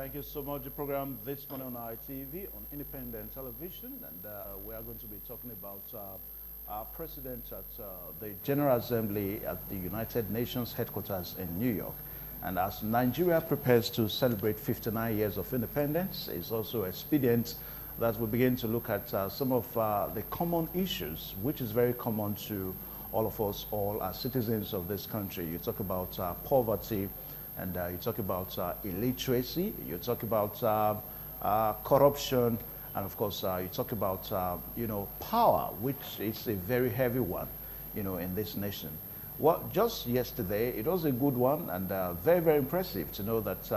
Thank you so much. The program this morning on ITV on independent television, and we are going to be talking about our president at the General Assembly at the United Nations headquarters in New York. And as Nigeria prepares to celebrate 59 years of independence, it's also expedient that we begin to look at some of the common issues, which is very common to all of us, all as citizens of this country. You talk about poverty, and you talk about illiteracy, you talk about corruption, and of course you talk about power, which is a very heavy one, in this nation. Well, just yesterday, it was a good one, and very, very impressive to know that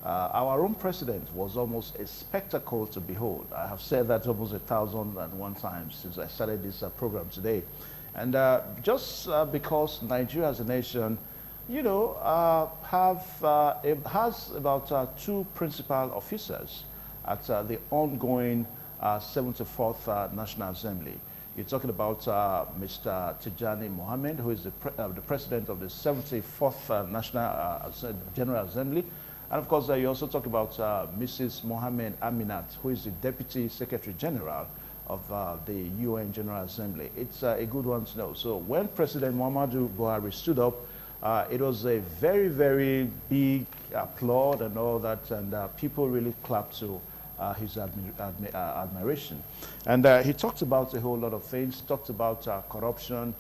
our own president was almost a spectacle to behold. I have said that almost 1,001 times since I started this program today. And just because Nigeria as a nation, has about 2 principal officers at the ongoing 74th National Assembly. You're talking about Mr. Tijani Mohammed, who is the president of the 74th National General Assembly. And of course, you also talk about Mrs. Mohammed Aminat, who is the Deputy Secretary General of the UN General Assembly. It's a good one to know. So when President Muhammadu Buhari stood up, it was a very, very big applaud and all that, and people really clapped to his admiration. And he talked about a whole lot of things, talked about corruption,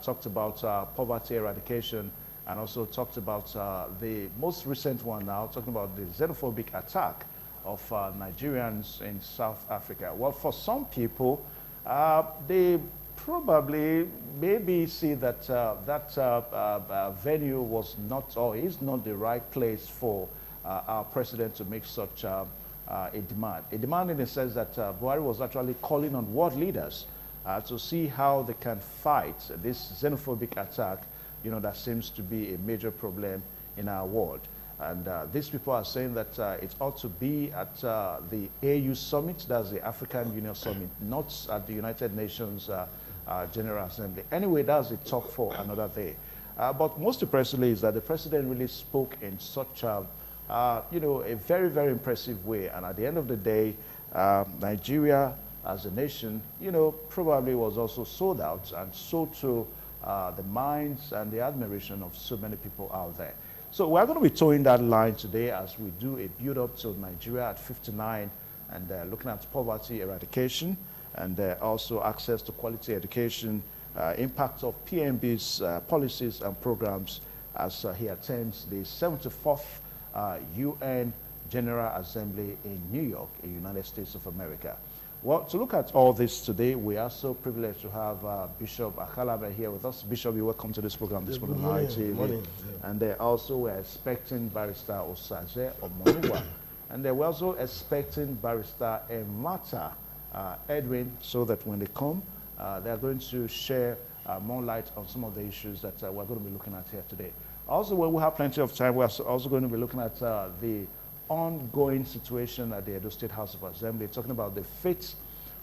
talked about poverty eradication, and also talked about the most recent one now, talking about the xenophobic attack of Nigerians in South Africa. Well, for some people, they probably maybe see that venue was not or is not the right place for our president to make such a demand. A demand in the sense that Buhari was actually calling on world leaders to see how they can fight this xenophobic attack, that seems to be a major problem in our world. And these people are saying that it ought to be at the AU summit, that's the African Union Summit, not at the United Nations General Assembly. Anyway, that's a talk for another day. But most impressively is that the president really spoke in such a very, very impressive way. And at the end of the day, Nigeria as a nation, probably was also sold out and sold to the minds and the admiration of so many people out there. So we're going to be towing that line today as we do a build-up to Nigeria at 59 and looking at poverty eradication and also access to quality education, impact of PMB's policies and programs as he attends the 74th UN General Assembly in New York, in the United States of America. Well, to look at all this today, we are so privileged to have Bishop Akalame here with us. Bishop, you're welcome to this program this morning on ITV. And also we're expecting Barrister Osaze Omonuwa. And we're also expecting Barrister Emata Edwin, so that when they come, they're going to share more light on some of the issues that we're going to be looking at here today. Also, when we have plenty of time, we're also going to be looking at the ongoing situation at the Edo State House of Assembly, talking about the fate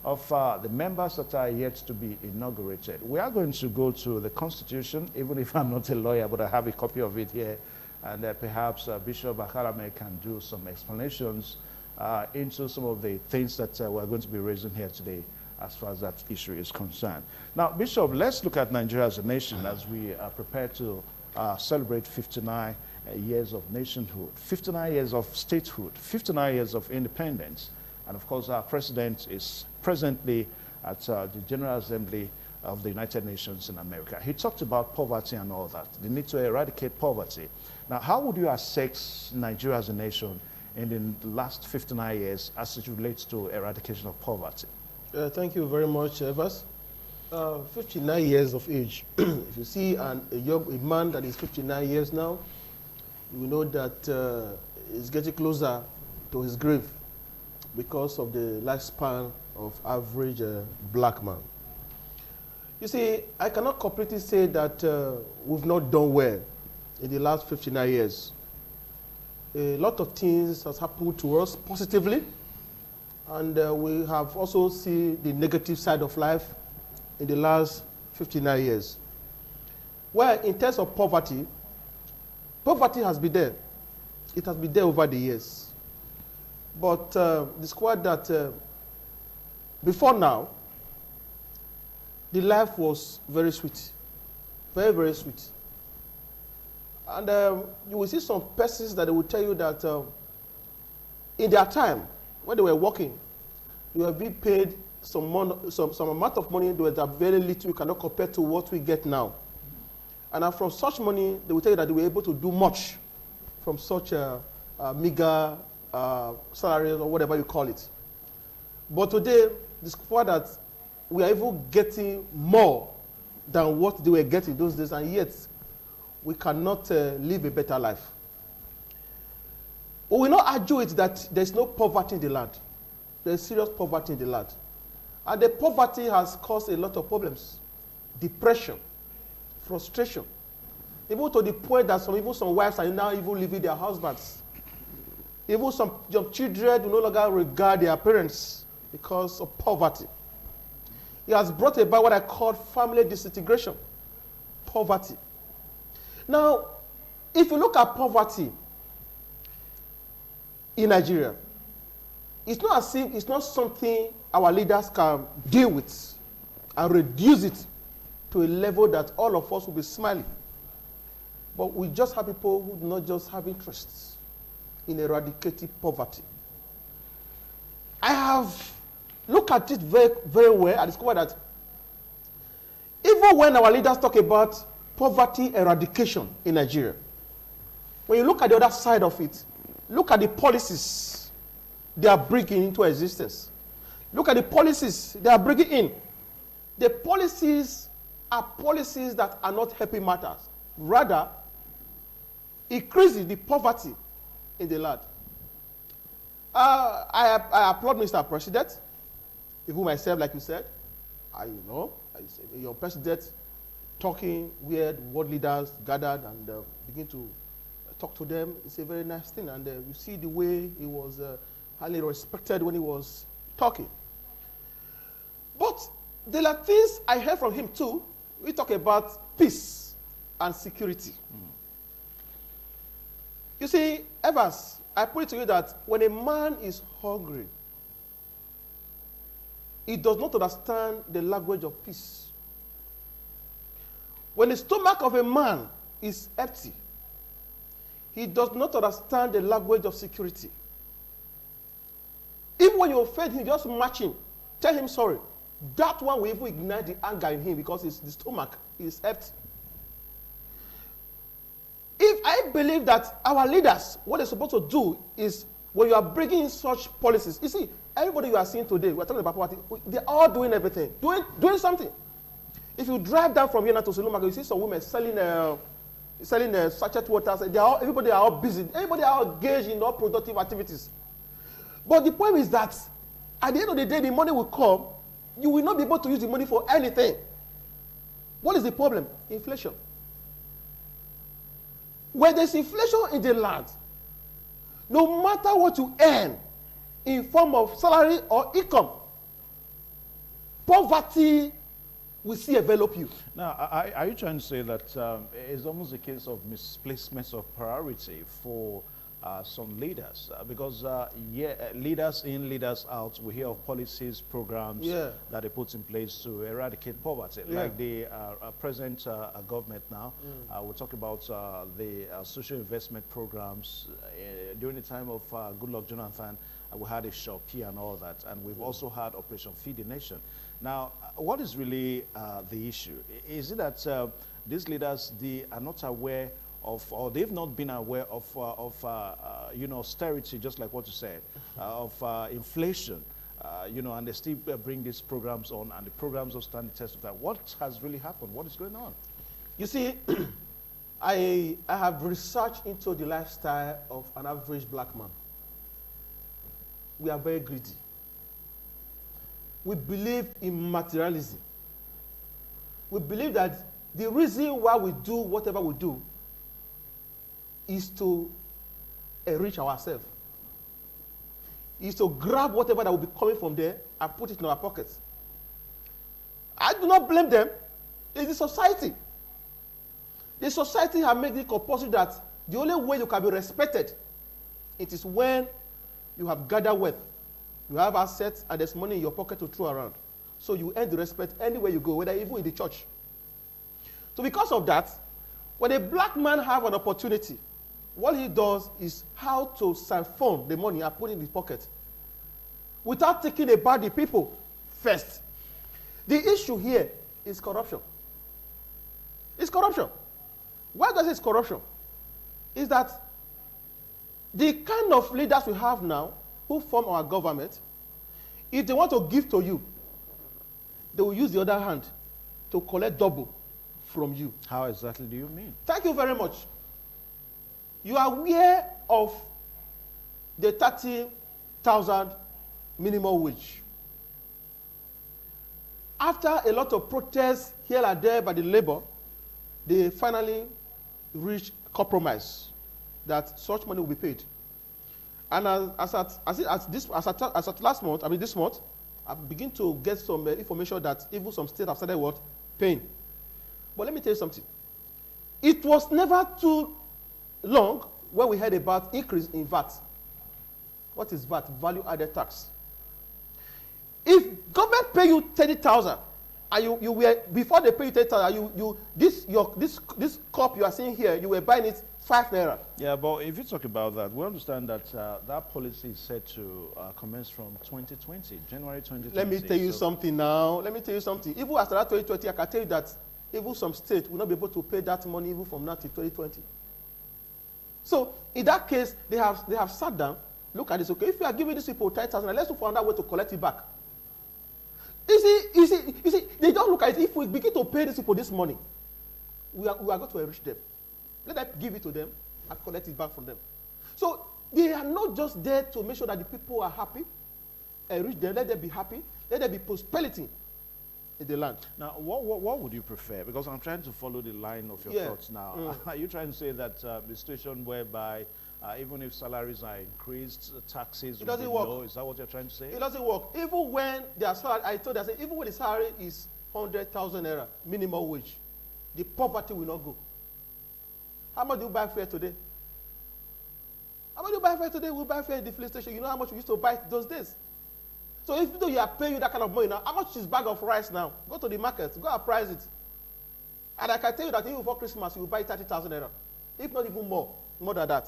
of the members that are yet to be inaugurated. We are going to go to the Constitution, even if I'm not a lawyer, but I have a copy of it here, and perhaps Bishop Akalame can do some explanations into some of the things that we're going to be raising here today as far as that issue is concerned. Now, Bishop, let's look at Nigeria as a nation as we are prepared to celebrate 59 years of nationhood, 59 years of statehood, 59 years of independence. And of course, our president is presently at the General Assembly of the United Nations in America. He talked about poverty and all that, the need to eradicate poverty. Now, how would you assess Nigeria as a nation in the last 59 years as it relates to eradication of poverty? Thank you very much, Evers. 59 years of age. If you see a man that is 59 years now, you know that he's getting closer to his grave because of the lifespan of average black man. You see, I cannot completely say that we've not done well in the last 59 years. A lot of things has happened to us positively, and we have also seen the negative side of life in the last 59 years. Well, in terms of poverty, poverty has been there. It has been there over the years. But discovered that before now, the life was very sweet, very, very sweet. And you will see some persons that they will tell you that in their time, when they were working, they were being paid some amount of money that was very little, you cannot compare to what we get now. And from such money, they will tell you that they were able to do much from such a meager salary or whatever you call it. But today, discover that we are even getting more than what they were getting those days, and yet we cannot live a better life. We will not argue it that there's no poverty in the land. There's serious poverty in the land. And the poverty has caused a lot of problems. Depression, frustration. Even to the point that even some wives are now even leaving their husbands. Even some young children do no longer regard their parents because of poverty. It has brought about what I call family disintegration, poverty. Now, if you look at poverty in Nigeria, it's not as if it's not something our leaders can deal with and reduce it to a level that all of us will be smiling. But we just have people who do not just have interests in eradicating poverty. I have looked at it very, very well. I discovered that even when our leaders talk about poverty eradication in Nigeria, when you look at the other side of it, look at the policies they are bringing into existence. Look at the policies they are bringing in. The policies are policies that are not helping matters. Rather, increasing the poverty in the land. I applaud Mr. President, even myself, like you said. Your president talking where world leaders gathered and begin to talk to them. It's a very nice thing. And you see the way he was highly respected when he was talking. But there are things I heard from him too. We talk about peace and security. You see, Evans, I put it to you that when a man is hungry, he does not understand the language of peace. When the stomach of a man is empty, he does not understand the language of security. Even when you offend him, just match him, tell him sorry. That one will even ignite the anger in him because the stomach is empty. If I believe that our leaders, what they're supposed to do is when you are bringing in such policies, you see, everybody you are seeing today, we're talking about poverty, they're all doing everything, doing something. If you drive down from here now to Solomaka, you see some women selling sachet waters. Everybody are all busy. Everybody are all engaged in all productive activities. But the point is that at the end of the day, the money will come. You will not be able to use the money for anything. What is the problem? Inflation. When there's inflation in the land, no matter what you earn in form of salary or income, poverty will still envelop you. Now, are you trying to say that it's almost a case of misplacement of priority for some leaders? Because leaders in, leaders out, we hear of policies, programs that they put in place to eradicate poverty. Like the present government now, we'll talk about the social investment programs. During the time of Goodluck Jonathan, we had a Shopee and all that, and we've also had Operation Feed the Nation. Now, what is really the issue? Is it that these leaders, they are not aware of, or they've not been aware of austerity, just like what you said, of inflation, and they still bring these programs on, and the programs will stand the test of that. What has really happened? What is going on? You see, I have researched into the lifestyle of an average black man. We are very greedy. We believe in materialism. We believe that the reason why we do whatever we do is to enrich ourselves. Is to grab whatever that will be coming from there and put it in our pockets. I do not blame them. It's the society. The society has made it compulsory that the only way you can be respected, it is when you have gathered wealth, you have assets, and there's money in your pocket to throw around. So you earn the respect anywhere you go, whether even in the church. So because of that, when a black man have an opportunity, what he does is how to siphon the money and put it in his pocket without thinking about the people first. The issue here is corruption. It's corruption. Why does it corruption? Is that the kind of leaders we have now who form our government, if they want to give to you, they will use the other hand to collect double from you. How exactly do you mean? Thank you very much. You are aware of the 30,000 minimum wage. After a lot of protests here and there by the labor, they finally reached compromise that such money will be paid. And as at last month, this month, I begin to get some information that even some states have started what? Paying. But let me tell you something. It was never too long when we heard about increase in VAT. What is VAT? Value added tax. If government pay you 30,000, and you were before they pay you 30,000, this cup you are seeing here, you were buying it 5 naira. Yeah, but if you talk about that, we understand that that policy is set to commence from 2020, January 2020. Let me tell you something now. Let me tell you something. Even after that 2020, I can tell you that even some states will not be able to pay that money even from now to 2020. So in that case, they have sat down, look at this. Okay, if you are giving these people 10,000, let's look for another way to collect it back. You see, they don't look at it. If we begin to pay these people this money, we are going to enrich them. Let them give it to them and collect it back from them. So they are not just there to make sure that the people are happy, enrich them, let them be happy, let there be prosperity in the land. Now, what would you prefer? Because I'm trying to follow the line of your thoughts now. Are you trying to say that the situation whereby even if salaries are increased, taxes will be low? Is that what you're trying to say? It doesn't work. Even when their salary, even when the salary is 100,000 naira minimum wage, the poverty will not go. How much do you buy fare today? How much do you buy fare today? We buy fare at the filling station. You know how much we used to buy those days? So if you are paying you that kind of money now, how much is bag of rice now? Go to the market, go and price it. And I can tell you that even before Christmas, you will buy 30,000 naira. If not even more than that.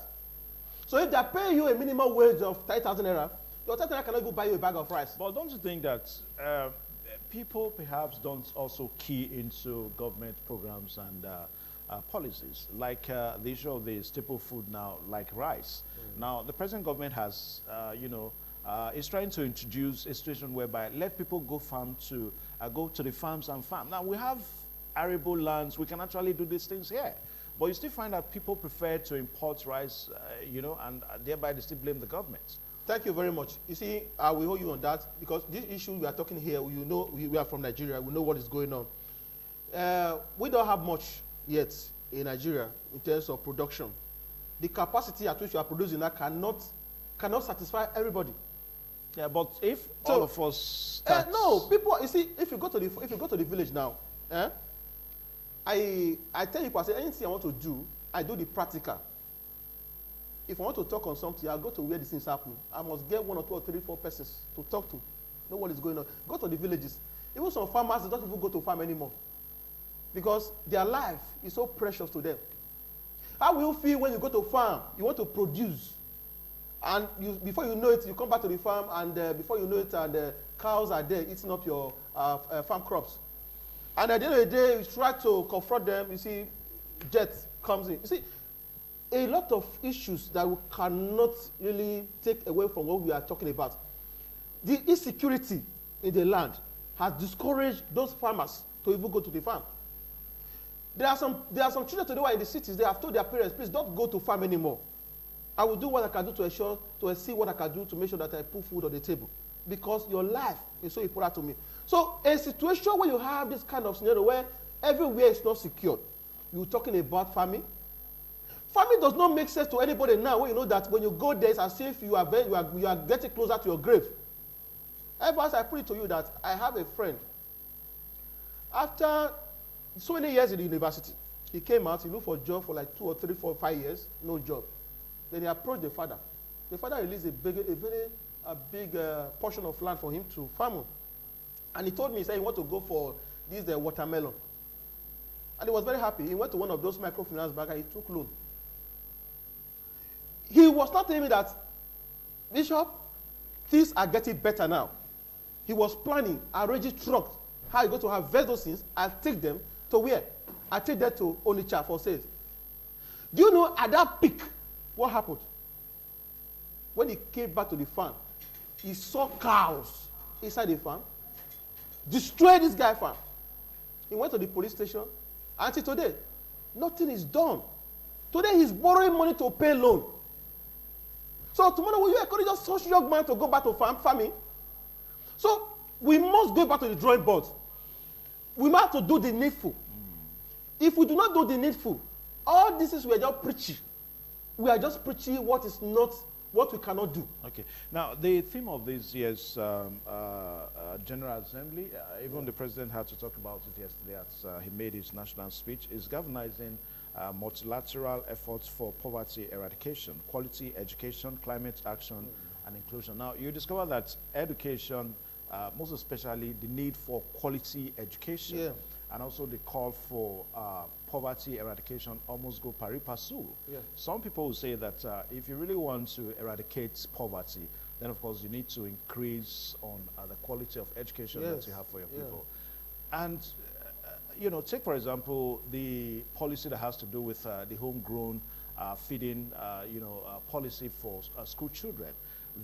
So if they are paying you a minimum wage of 30,000 naira, your 30,000 naira cannot even buy you a bag of rice. But don't you think that people perhaps don't also key into government programs and policies, like the issue of the staple food now, like rice. Now, the present government has, is trying to introduce a situation whereby let people go go to the farms and farm. Now, we have arable lands. We can actually do these things here. But you still find that people prefer to import rice, and thereby they still blame the government. Thank you very much. You see, I will hold you on that because this issue we are talking here, we are from Nigeria. We know what is going on. We don't have much yet in Nigeria in terms of production. The capacity at which you are producing that cannot satisfy everybody. Yeah, but if all of us no, people, you see, if you go to the village now, I tell people, I say anything I want to do, I do the practical. If I want to talk on something, I'll go to where this thing is happening. I must get 1 or 2 or 3, 4 persons to talk to, know what is going on. Go to the villages. Even some farmers, they don't even go to farm anymore because their life is so precious to them. How will you feel when you go to farm, you want to produce, and before you know it, you come back to the farm, and before you know it, the cows are there eating up your farm crops. And at the end of the day, you try to confront them, you see, jet comes in. You see, a lot of issues that we cannot really take away from what we are talking about. The insecurity in the land has discouraged those farmers to even go to the farm. There are some children today who are in the cities, they have told their parents, please don't go to farm anymore. I will do what I can do to see what I can do to make sure that I put food on the table. Because your life is so important to me. So a situation where you have this kind of scenario where everywhere is not secured, you're talking about farming. Farming does not make sense to anybody now when you know that when you go there, it's as if you are getting closer to your grave. Ever as I put it to you that I have a friend, after so many years in the university, he came out, he looked for a job for like 2 or 3, 4, 5 years, no job. Then he approached the father. The father released a big portion of land for him to farm on. And he told me, he said he want to go for this watermelon. And he was very happy. He went to one of those microfinance banks and he took loan. He was not telling me that, Bishop, things are getting better now. He was planning, arranging trucks, how he going to harvest those things and take them to where? I take them to Onitsha for sales. Do you know at that peak, what happened? When he came back to the farm, he saw cows inside the farm, destroyed this guy's farm. He went to the police station, and until today, nothing is done. Today he's borrowing money to pay loan. So tomorrow, will you encourage a such young man to go back to farming? So we must go back to the drawing board. We must have to do the needful. If we do not do the needful, all this is we are just preaching. We are just preaching what is not, what we cannot do. Okay. Now, the theme of this year's General Assembly, even the President had to talk about it yesterday as he made his national speech, is galvanizing multilateral efforts for poverty eradication, quality education, climate action, and inclusion. Now, you discover that education, most especially the need for quality education, and also the call for poverty eradication almost go pari passu. Some people will say that if you really want to eradicate poverty, then of course you need to increase on the quality of education that you have for your people. And you know, take for example the policy that has to do with the homegrown feeding, policy for school children.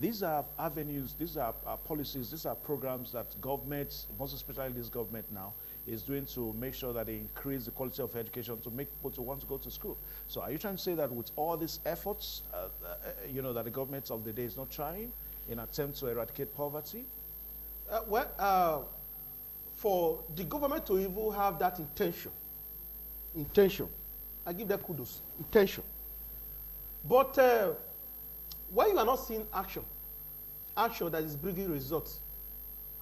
These are avenues, these are policies, these are programs that governments, most especially this government now, is doing to make sure that they increase the quality of education to make people to want to go to school. So are you trying to say that with all these efforts, that the government of the day is not trying in attempt to eradicate poverty? For the government to even have that intention, I give them kudos, intention. But when you are not seeing action that is bringing results,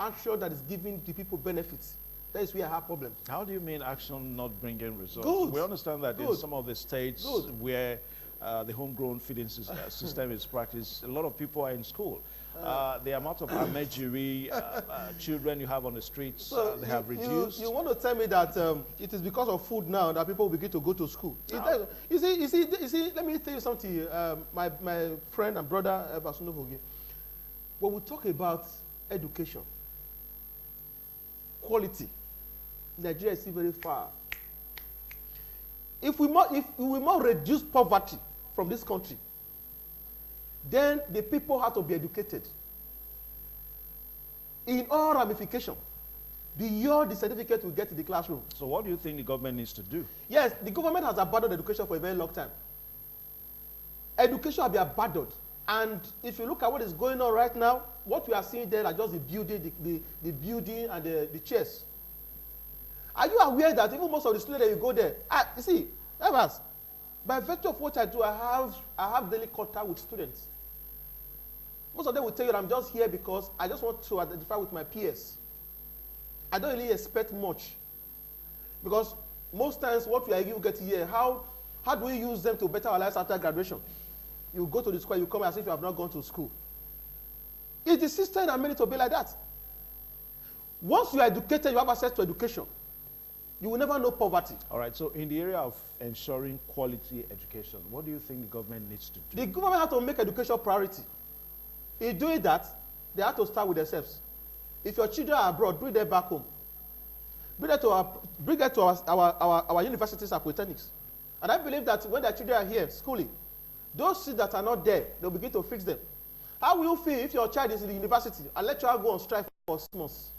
action that is giving the people benefits, that is where I have problems. How do you mean action not bringing results? Good. We understand that in some of the states where the homegrown feeding system is practiced, a lot of people are in school. The amount of amejiri children you have on the streets, they have reduced. You want to tell me that it is because of food now that people begin to go to school? No. You see, let me tell you something. My friend and brother, Basunovogi, when we talk about education, quality, Nigeria is still very far. If we must reduce poverty from this country, then the people have to be educated in all ramifications beyond the certificate we get in the classroom. So what do you think the government needs to do? Yes, the government has abandoned education for a very long time. Education has been abandoned. And if you look at what is going on right now, what we are seeing there are just the building, the building and the chairs. Are you aware that even most of the students that you go there, you see, Evans, by virtue of what I do, I have daily contact with students. Most of them will tell you that I'm just here because I just want to identify with my peers. I don't really expect much. Because most times what we are able to get here, how do we use them to better our lives after graduation? You go to the school, you come as if you have not gone to school. It's the system that made it to be like that. Once you are educated, you have access to education. You will never know poverty. All right, so in the area of ensuring quality education, what do you think the government needs to do? The government has to make education a priority. In doing that, they have to start with themselves. If your children are abroad, bring them back home. Bring them to our universities and polytechnics. And I believe that when their children are here schooling, those seats that are not there, they'll begin to fix them. How will you feel if your child is in the university and let your child go on strike for 6 months?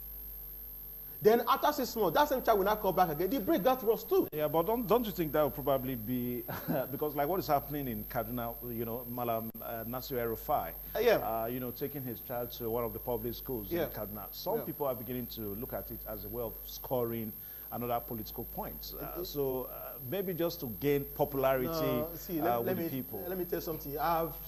Then after 6 months, that same child will not come back again. The break got rust too. Yeah, but don't you think that will probably be because like what is happening in Kaduna, Malam Nasir El-Rufai, taking his child to one of the public schools in Kaduna. Some people are beginning to look at it as a way of scoring another political points. So maybe just to gain popularity with the people. Let me tell you something.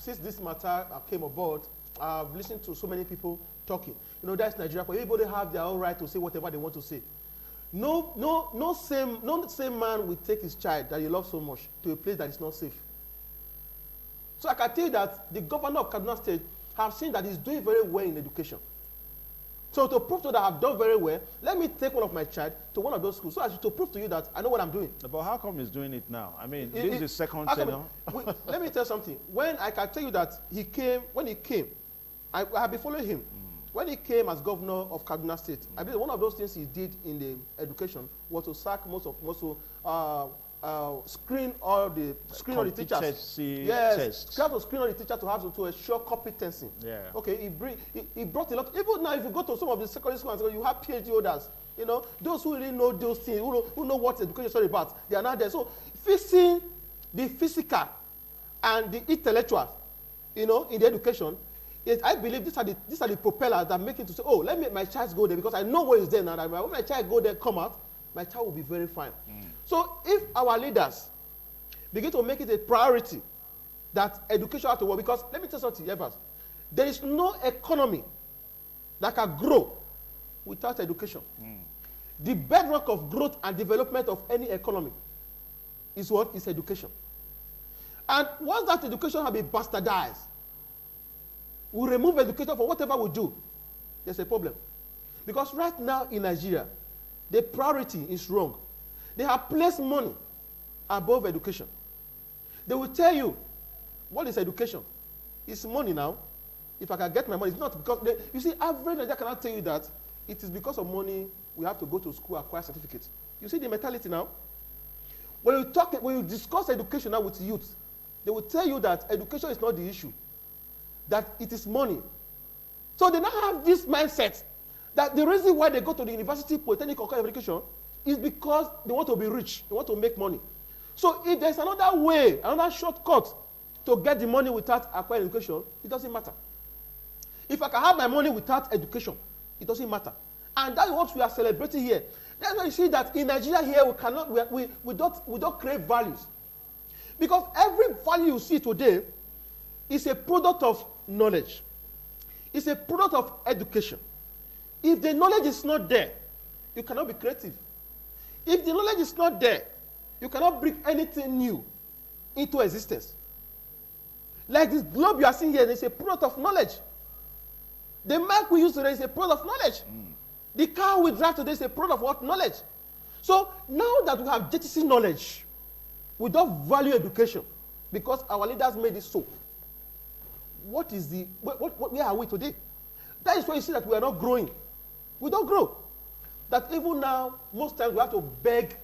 Since this matter came aboard, I've listened to so many people talking. That's Nigeria. But everybody have their own right to say whatever they want to say. No same man will take his child that he loves so much to a place that is not safe. So I can tell you that the governor of Kaduna State have seen that he's doing very well in education. So to prove to that I've done very well, let me take one of my child to one of those schools so as to prove to you that I know what I'm doing. But how come he's doing it now? I mean, this is the second tenure. Let me tell you something. When I can tell you that when he came, I have been following him. When he came as governor of Kaduna State, I believe one of those things he did in the education was to sack screen all the teachers. Yes, try to screen all the teachers to have to ensure competency. Yeah. Okay, he brought a lot. Even now, if you go to some of the secondary schools, you have PhD holders. You know, those who really know those things, who know what education is all about, they are not there. So fixing the physical and the intellectual, you know, in the education, I believe these are the propellers that make it to say, oh, let me my child go there because I know where it's there now. That when my child go there, come out, my child will be very fine. So if our leaders begin to make it a priority that education has to work, because let me tell you something, Evans, there is no economy that can grow without education. The bedrock of growth and development of any economy is what? Is education. And once that education has been bastardized, we remove education for whatever we do, there's a problem. Because right now in Nigeria, the priority is wrong. They have placed money above education. They will tell you, what is education? It's money now. If I can get my money, it's not because, you see, average Nigeria cannot tell you that it is because of money we have to go to school, acquire certificates. You see the mentality now? When you discuss education now with youth, they will tell you that education is not the issue, that it is money. So they now have this mindset that the reason why they go to the university, polytechnic, or education is because they want to be rich, they want to make money. So if there's another way, another shortcut to get the money without acquiring education, it doesn't matter. If I can have my money without education, it doesn't matter. And that's what we are celebrating here. That's why you see that in Nigeria here, we don't create values. Because every value you see today is a product of knowledge. It's a product of education. If the knowledge is not there, you cannot be creative. If the knowledge is not there, you cannot bring anything new into existence. Like this globe you are seeing here is a product of knowledge. The mic we use today is a product of knowledge. The car we drive today is a product of what? Knowledge. So now that we have jettisoned knowledge, we don't value education because our leaders made it so. Where are we today? That is why you see that we are not growing. We don't grow. That even now, most times we have to beg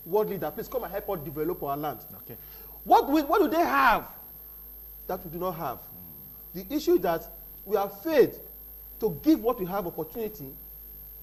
world leaders, please come and help us develop our land. Okay. What do they have that we do not have? The issue is that we have failed to give what we have opportunity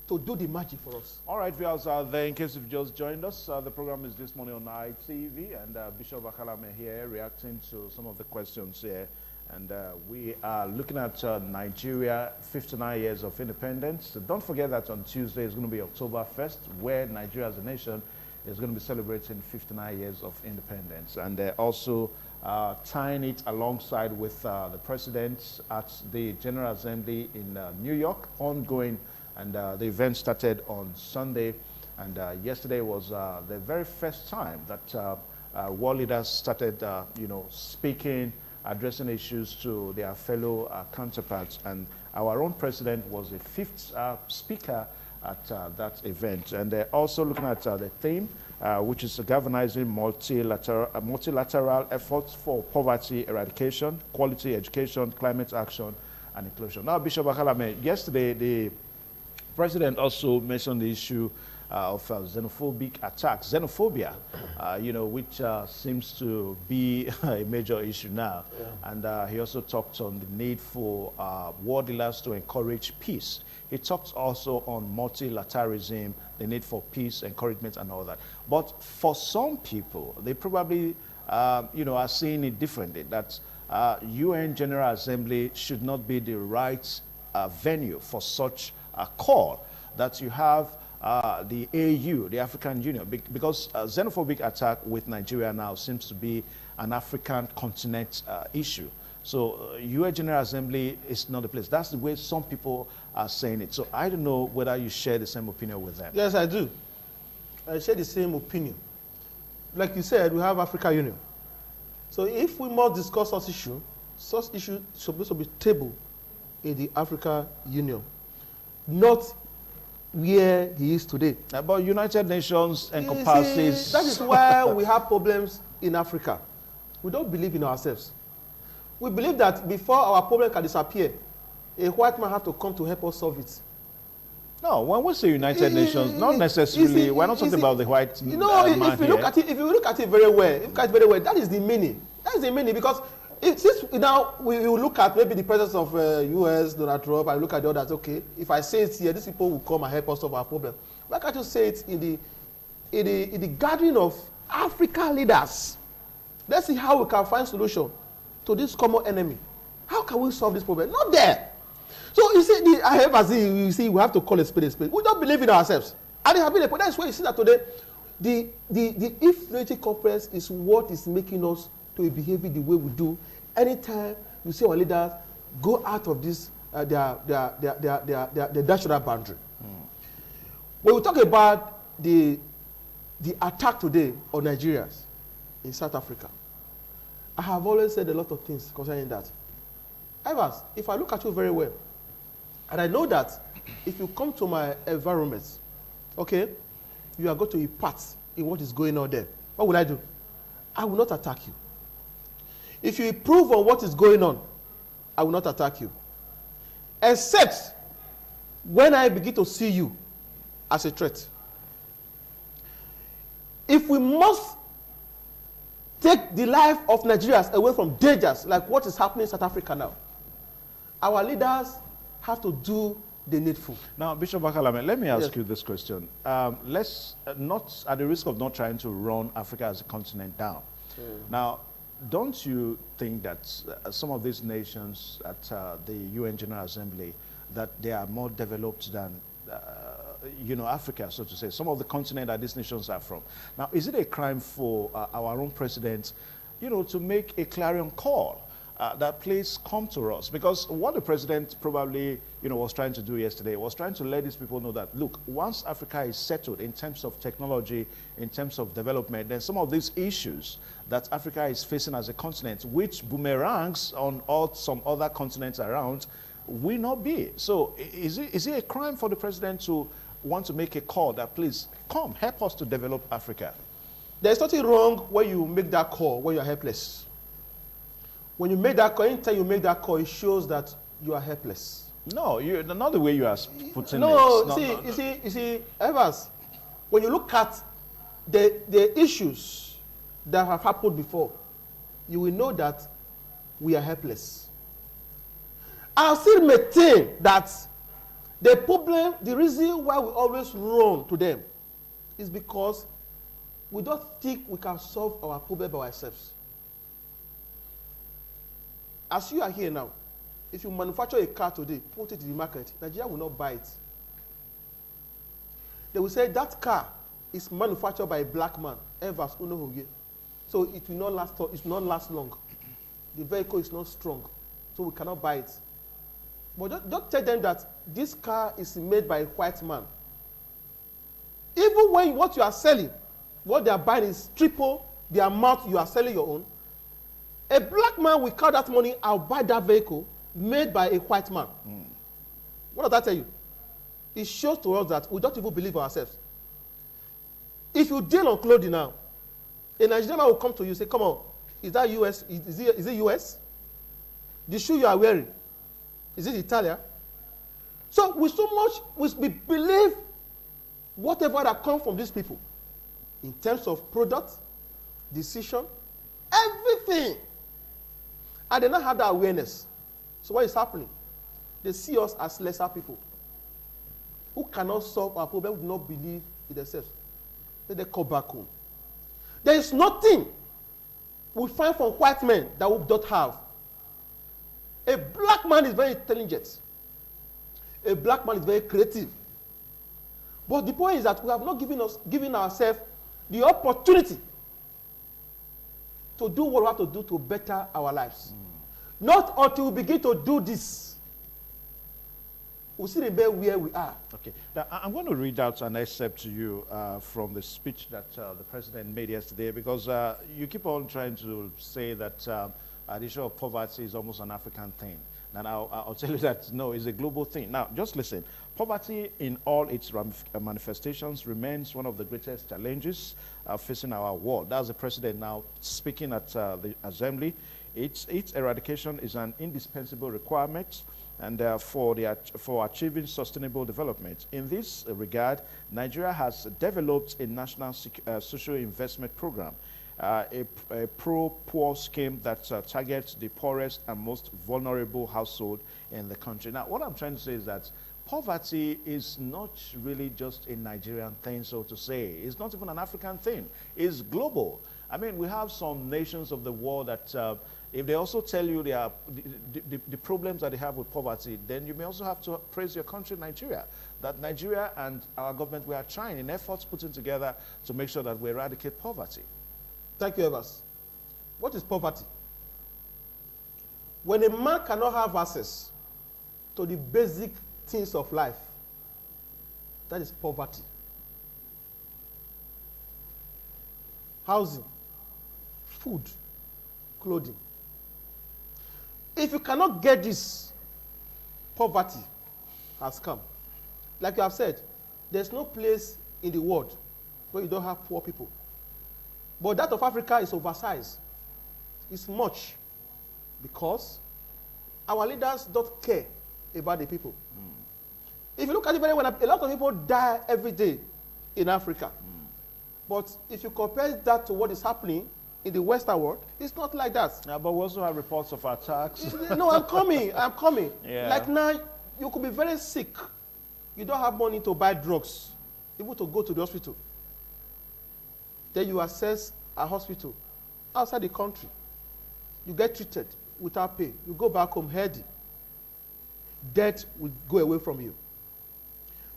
to do the magic for us. All right, viewers out there, in case you've just joined us, the program is This Morning on ITV, and Bishop Akalame here reacting to some of the questions here. And we are looking at Nigeria, 59 years of independence. So don't forget that on Tuesday is going to be October 1st, where Nigeria as a nation is going to be celebrating 59 years of independence. And also tying it alongside with the president at the General Assembly in New York, ongoing. And the event started on Sunday. And yesterday was the very first time that world leaders started, speaking, addressing issues to their fellow counterparts. And our own president was the fifth speaker at that event. And they're also looking at the theme, which is galvanizing multilateral efforts for poverty eradication, quality education, climate action, and inclusion. Now, Bishop Akalame, yesterday the president also mentioned the issue of xenophobic attacks, xenophobia, which seems to be a major issue now. Yeah. And he also talked on the need for world leaders to encourage peace. He talked also on multilateralism, the need for peace, encouragement, and all that. But for some people, they probably, are seeing it differently, that UN General Assembly should not be the right venue for such a call, that you have the AU, the African Union, because xenophobic attack with Nigeria now seems to be an African continent issue. So UN General Assembly is not the place. That's the way some people are saying it. So I don't know whether you share the same opinion with them. Yes, I do. I share the same opinion. Like you said, we have African Union. So if we must discuss such issue is supposed to be tabled in the African Union, not where he is today. But United Nations encompasses... See, that is why we have problems in Africa. We don't believe in ourselves. We believe that before our problem can disappear, a white man has to come to help us solve it. No, when we say United Nations, not necessarily, we're not talking about the white man if you look at it very well, that is the meaning. That is the meaning, because since now we will look at maybe the presence of U.S., Donald Trump, I look at the others, okay, if I say it here, these people will come and help us solve our problem. Why can't you say it in the gathering of African leaders? Let's see how we can find solution to this common enemy. How can we solve this problem? Not there. So you see, we have to call a spade a spade. We don't believe in ourselves. And it has been that's why you see that today, the inflated conference is what is making us to behave the way we do. Anytime you see our leaders go out of this, their national boundary. When we talk about the attack today on Nigerians in South Africa, I have always said a lot of things concerning that. Evans, if I look at you very well, and I know that if you come to my environment, okay, you are going to be part in what is going on there. What will I do? I will not attack you. If you improve on what is going on, I will not attack you. Except when I begin to see you as a threat. If we must take the life of Nigerians away from dangers like what is happening in South Africa now, our leaders have to do the needful. Now, Bishop Bakalame, let me ask you this question. Let's not, at the risk of not trying to run Africa as a continent down. Now, don't you think that some of these nations at the UN General Assembly, that they are more developed than Africa, so to say, some of the continent that these nations are from? Now, is it a crime for our own president, to make a clarion call that please come to us? Because what the president probably, was trying to do yesterday was trying to let these people know that, look, once Africa is settled in terms of technology, in terms of development, then some of these issues that Africa is facing as a continent, which boomerangs on some other continents around, will not be. So is it a crime for the president to want to make a call that please come, help us to develop Africa? There's nothing wrong when you make that call when you're helpless. When you make that call, anytime you make that call, it shows that you are helpless. No, not the way you are putting it. No, you see, Evans, when you look at the issues that have happened before, you will know that we are helpless. I still maintain that the problem, the reason why we always run to them is because we don't think we can solve our problem by ourselves. As you are here now, if you manufacture a car today, put it in the market, Nigeria will not buy it. They will say that car is manufactured by a black man, Evans Unohoge. So it will not last. It will not last long. The vehicle is not strong, so we cannot buy it. But don't tell them that this car is made by a white man. Even when what you are selling, what they are buying is triple the amount you are selling your own, a black man will count that money and buy that vehicle made by a white man. What does that tell you? It shows to us that we don't even believe ourselves. If you deal on clothing now, a Nigerian man will come to you and say, come on, is that US? Is it US? The shoe you are wearing, is it Italia? So we we believe whatever that comes from these people in terms of product, decision, everything. And they don't have that awareness. So what is happening? They see us as lesser people who cannot solve our problem, who do not believe in themselves. Then they come back home. There is nothing we find from white men that we don't have. A black man is very intelligent. A black man is very creative. But the point is that we have not given ourselves the opportunity to do what we have to do to better our lives. Not until we begin to do this we'll still remain where we are. Okay. Now, I'm going to read out an excerpt to you from the speech that the president made yesterday, because you keep on trying to say that the issue of poverty is almost an African thing. And I'll tell you that, no, it's a global thing. Now, just listen. Poverty in all its manifestations remains one of the greatest challenges facing our world. That's the president now speaking at the assembly. Its eradication is an indispensable requirement and for achieving sustainable development. In this regard, Nigeria has developed a national social investment program, a pro-poor scheme that targets the poorest and most vulnerable household in the country. Now, what I'm trying to say is that poverty is not really just a Nigerian thing, so to say. It's not even an African thing. It's global. I mean, we have some nations of the world that if they also tell you the problems that they have with poverty, then you may also have to praise your country, Nigeria. That Nigeria and our government, we are trying in efforts putting together to make sure that we eradicate poverty. Thank you, Evans. What is poverty? When a man cannot have access to the basic things of life, that is poverty. Housing, food, clothing. If you cannot get this, poverty has come. Like you have said, there's no place in the world where you don't have poor people. But that of Africa is oversized. It's much because our leaders don't care about the people. If you look at it very well, a lot of people die every day in Africa. But if you compare that to what is happening in the Western world, it's not like that. Yeah, but we also have reports of attacks. No, I'm coming. I'm coming. Yeah. Like now, you could be very sick. You don't have money to buy drugs, even to go to the hospital. Then you access a hospital outside the country. You get treated without pay. You go back home healthy. Death will go away from you.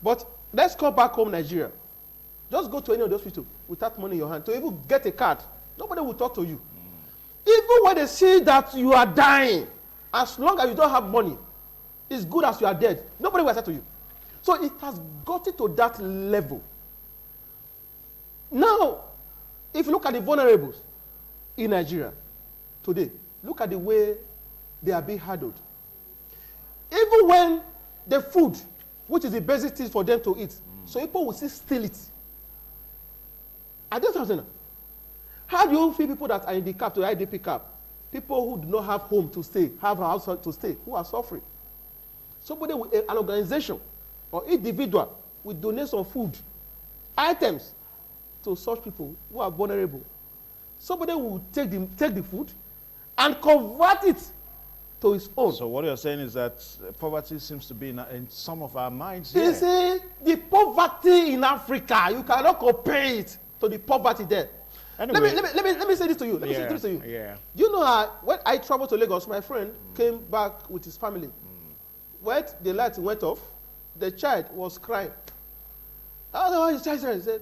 But let's go back home, Nigeria. Just go to any of the hospital without money in your hand. To even get a card, nobody will talk to you. Even when they see that you are dying, as long as you don't have money, it's good as you are dead. Nobody will talk to you. So it has gotten to that level. Now, if you look at the vulnerables in Nigeria today, look at the way they are being handled. Even when the food, which is the basic thing for them to eat, so people will still steal it. I just don't know. How do you feel people that are in the camp, to the IDP camp, people who do not have home to stay, have a house to stay, who are suffering? Somebody with an organization or individual will donate some food, items, to such people who are vulnerable. Somebody will take the food and convert it to his own. So what you're saying is that poverty seems to be in some of our minds here. You see, the poverty in Africa, you cannot compare it to the poverty there. Anyway, let me say this to you. Let me say this to you. Yeah. You know, when I traveled to Lagos, my friend came back with his family. When the light went off, the child was crying. I don't know why his child said. He said,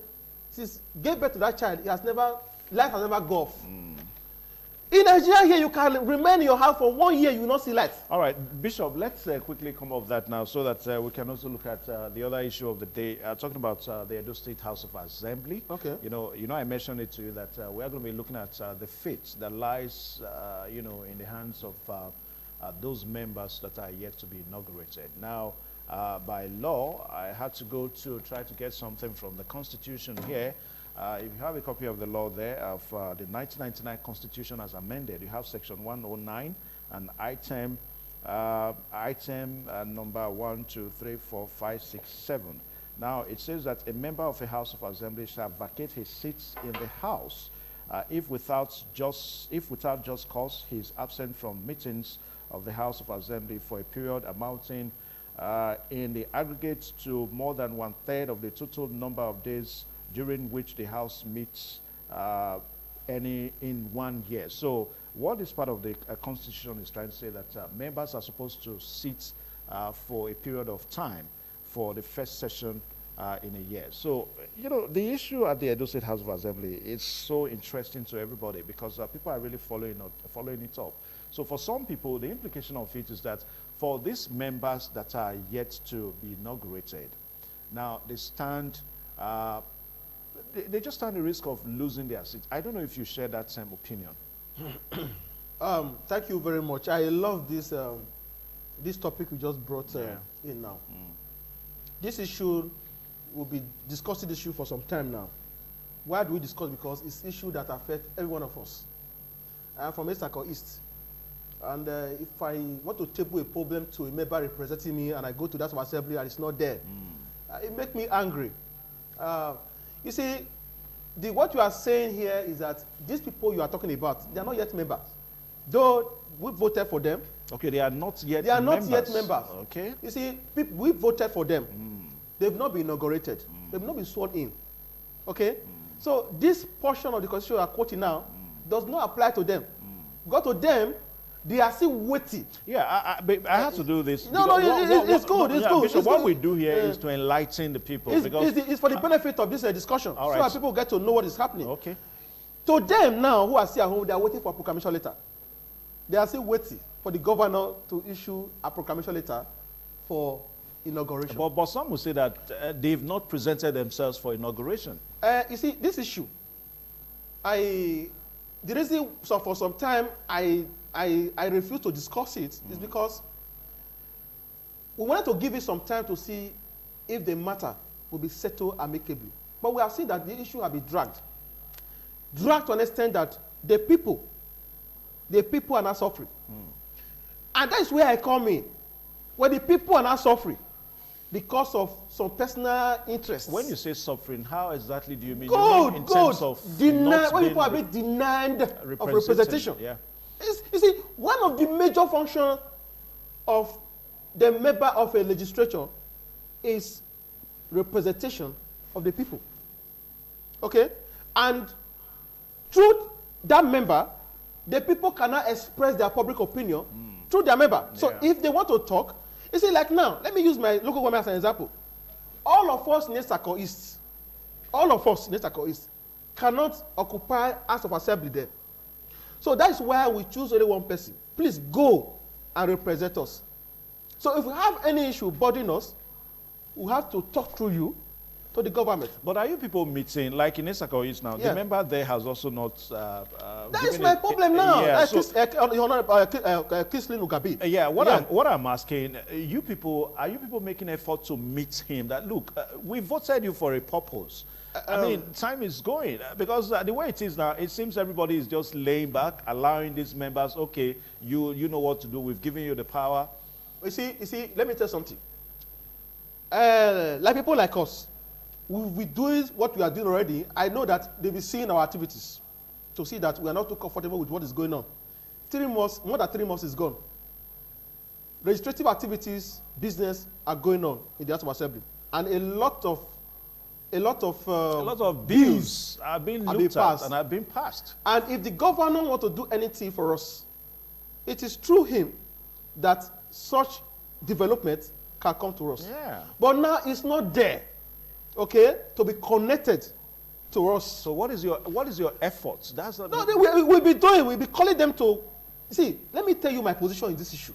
since gave birth to that child, light has never gone off. In Nigeria here, you can remain in your house for 1 year, you will not see light. All right, Bishop, let's quickly come off that now so that we can also look at the other issue of the day, talking about the Edo State House of Assembly. Okay. You know, I mentioned it to you that we are going to be looking at the fate that lies, in the hands of those members that are yet to be inaugurated. Now, by law, I had to go to try to get something from the Constitution here. If you have a copy of the law there of the 1999 Constitution as amended, you have section 109 and item number 1, 2, 3, 4, 5, 6, 7. Now, it says that a member of a House of Assembly shall vacate his seats in the House if without just cause he is absent from meetings of the House of Assembly for a period amounting in the aggregate to more than 1/3 of the total number of days during which the House meets in 1 year. So what this part of the Constitution is trying to say that members are supposed to sit for a period of time for the first session in a year. So, the issue at the Edo State House of Assembly is so interesting to everybody because people are really following it up. So for some people, the implication of it is that for these members that are yet to be inaugurated, now they stand, they just stand the risk of losing their seats. I don't know if you share that same opinion. Thank you very much. I love this this topic we just brought in now. This issue, we'll be discussing this issue for some time now. Why do we discuss? Because it's an issue that affects every one of us. I'm from Esako East. And if I want to table a problem to a member representing me and I go to that assembly and it's not there, it makes me angry. You see, what you are saying here is that these people you are talking about, they are not yet members. Though we voted for them. Okay, they are not yet members. They are not yet members. Okay. You see, we voted for them. They've not been inaugurated. They've not been sworn in. Okay? So this portion of the constitution you are quoting now does not apply to them. Go to them, they are still waiting. Yeah, I have to do this. No, it's good. It's good. Bishop, what we do here is to enlighten the people. It's for the benefit of this discussion. All right. So that people get to know what is happening. Okay. To them now, who are still at home, they are waiting for a proclamation letter. They are still waiting for the governor to issue a proclamation letter for inauguration. But some will say that they've not presented themselves for inauguration. You see, this issue, the reason for some time I refuse to discuss it is because we wanted to give it some time to see if the matter will be settled amicably. But we have seen that the issue has been dragged. Dragged to an extent that the people are not suffering. And that is where I come in. When the people are not suffering because of some personal interests. When you say suffering, how exactly do you mean? Good, in terms of when people are being denied of representation. Yeah. You see, one of the major functions of the member of a legislature is representation of the people. Okay? And through that member, the people cannot express their public opinion through their member. So if they want to talk, you see, like now, let me use my local government as an example. All of us in Esako East, cannot occupy House of Assembly there. So that's why we choose only one person. Please go and represent us. So if we have any issue bothering us, we have to talk through you to the government. But are you people meeting, like in Esako East now, the member there has also not... that is my problem now. Yeah, Kislin Ugabi. Yeah, what I'm asking, are you people making effort to meet him that, look, we voted you for a purpose. I mean, time is going. Because the way it is now, it seems everybody is just laying back, allowing these members, okay, you know what to do. We've given you the power. You see, let me tell you something. Like people like us, we do what we are doing already. I know that they'll be seeing our activities to see that we are not too comfortable with what is going on. 3 months, more than 3 months is gone. Legislative activities, business are going on in the House of Assembly. And a lot of bills are being looked at and have been passed. And if the governor wants to do anything for us, it is through him that such development can come to us. Yeah. But now it's not there, okay, to be connected to us. So what is your efforts? That's not. No, we'll be calling them to. See, let me tell you my position in this issue.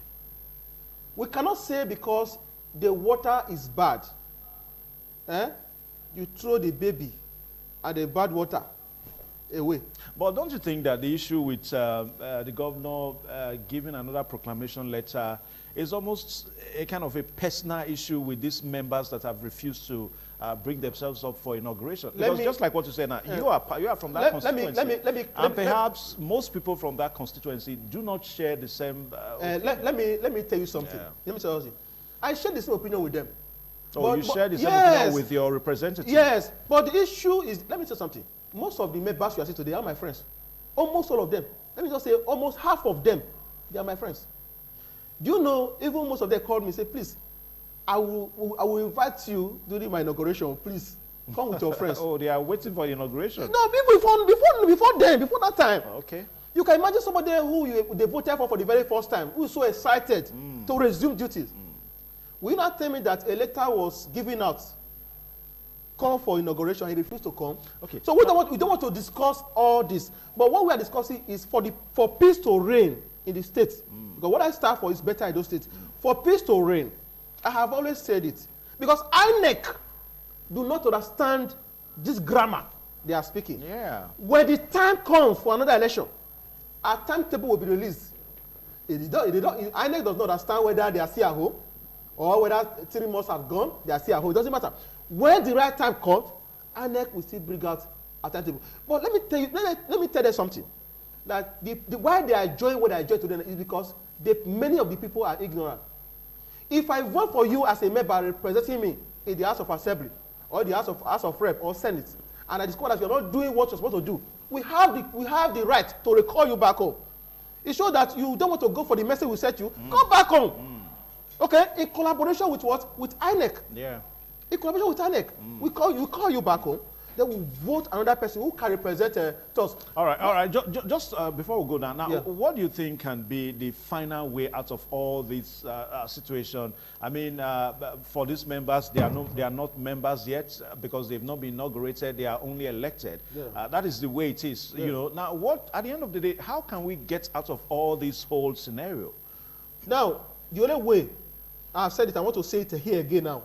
We cannot say because the water is bad, you throw the baby at the bad water away. But don't you think that the issue with the governor giving another proclamation letter is almost a kind of a personal issue with these members that have refused to bring themselves up for inauguration? Because just like what you said now, you are from that constituency. And perhaps most people from that constituency do not share the same let me tell you something. Yeah. Let me tell you something. I share the same opinion with them. Oh, you share the same opinion with your representative? Yes, but the issue is, let me tell you something. Most of the members you are seeing today are my friends. Almost all of them. Let me just say, almost half of them, they are my friends. Do you know, even most of them called me and say, please, I will invite you during my inauguration. Please, come with your friends. Oh, they are waiting for the inauguration? No, before that time. Okay. You can imagine somebody who they voted for the very first time, who is so excited to resume duties. Will you not tell me that a letter was given out, come for inauguration, he refused to come? Okay. So we don't want to discuss all this. But what we are discussing is for peace to reign in the state. Because what I stand for is better in those states. For peace to reign, I have always said it, because INEC do not understand this grammar they are speaking. Yeah. When the time comes for another election, a timetable will be released. INEC does not understand whether they are still at home or whether 3 months have gone, they are still at home. It doesn't matter. When the right time comes, INEC will still bring out a timetable. But let me tell you, let me tell you something. That why they are enjoying what they are enjoying today is because many of the people are ignorant. If I vote for you as a member representing me in the House of Assembly or the House of Rep or Senate, and I discover that you are not doing what you're supposed to do, we have the right to recall you back home. It shows that you don't want to go for the message we set you. Go back home. Okay, in collaboration with what? With INEC. Yeah. In collaboration with INEC, we call you back home. Then we vote another person who can represent us. All right. Just before we go down, now, Yeah. what do you think can be the final way out of all this situation? I mean, for these members, they are not members yet because they've not been inaugurated. They are only elected. Yeah. That is the way it is. Yeah. You know. Now, what at the end of the day, how can we get out of all this whole scenario? Now, the only way, I've said it, I want to say it here again now.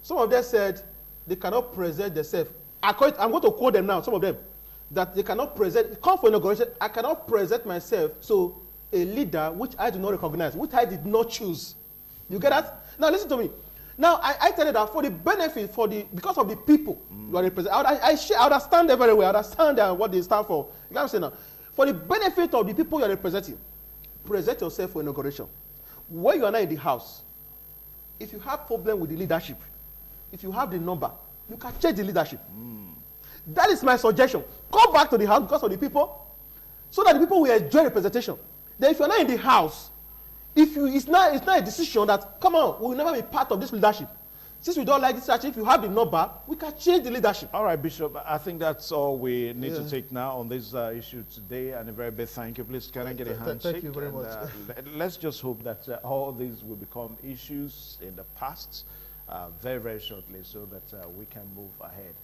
Some of them said they cannot present themselves. I'm going to quote them now, some of them, that they cannot present, come for inauguration, I cannot present myself to a leader which I do not recognize, which I did not choose. You get that? Now listen to me. Now I tell you that for the benefit, because of the people you are representing, I understand them very well, I understand what they stand for. You know what I'm saying now? For the benefit of the people you are representing, present yourself for inauguration. When you are not in the house, if you have problem with the leadership, if you have the number, you can change the leadership. That is my suggestion. Go back to the house because of the people, so that the people will enjoy representation. Then if you're not in the house, it's not a decision that, come on, we will never be part of this leadership. Since we don't like this leadership, if you have the number, we can change the leadership. All right, Bishop, I think that's all we need to take now on this issue today. And a very big thank you. Please, can I get a handshake? Thank you very much. Let's just hope that all these will become issues in the past very, very shortly so that we can move ahead.